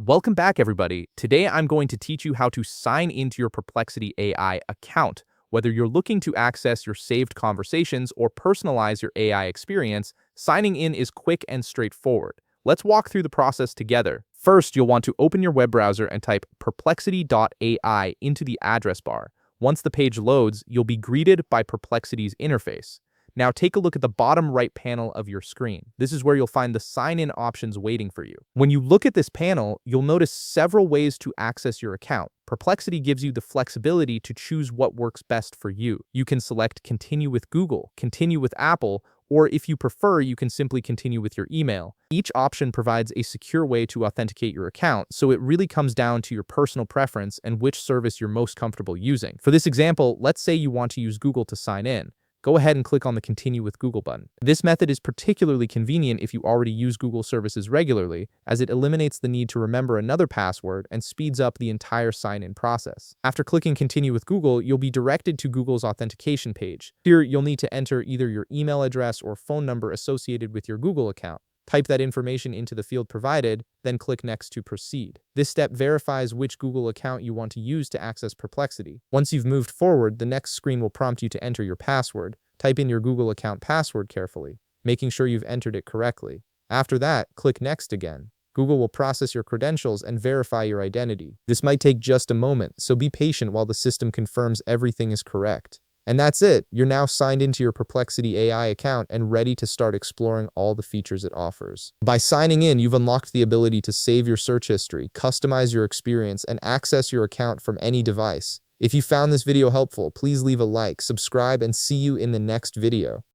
Welcome back, everybody. Today, I'm going to teach you how to sign into your Perplexity AI account. Whether you're looking to access your saved conversations or personalize your AI experience, signing in is quick and straightforward. Let's walk through the process together. First, you'll want to open your web browser and type perplexity.ai into the address bar. Once the page loads, you'll be greeted by Perplexity's interface. Now take a look at the bottom right panel of your screen. This is where you'll find the sign-in options waiting for you. When you look at this panel, you'll notice several ways to access your account. Perplexity gives you the flexibility to choose what works best for you. You can select Continue with Google, Continue with Apple, or if you prefer, you can simply continue with your email. Each option provides a secure way to authenticate your account, so it really comes down to your personal preference and which service you're most comfortable using. For this example, let's say you want to use Google to sign in. Go ahead and click on the Continue with Google button. This method is particularly convenient if you already use Google services regularly, as it eliminates the need to remember another password and speeds up the entire sign-in process. After clicking Continue with Google, you'll be directed to Google's authentication page. Here, you'll need to enter either your email address or phone number associated with your Google account. Type that information into the field provided, then click Next to proceed. This step verifies which Google account you want to use to access Perplexity. Once you've moved forward, the next screen will prompt you to enter your password. Type in your Google account password carefully, making sure you've entered it correctly. After that, click Next again. Google will process your credentials and verify your identity. This might take just a moment, so be patient while the system confirms everything is correct. And that's it. You're now signed into your Perplexity AI account and ready to start exploring all the features it offers. By signing in, you've unlocked the ability to save your search history, customize your experience, and access your account from any device. If you found this video helpful, please leave a like, subscribe, and see you in the next video.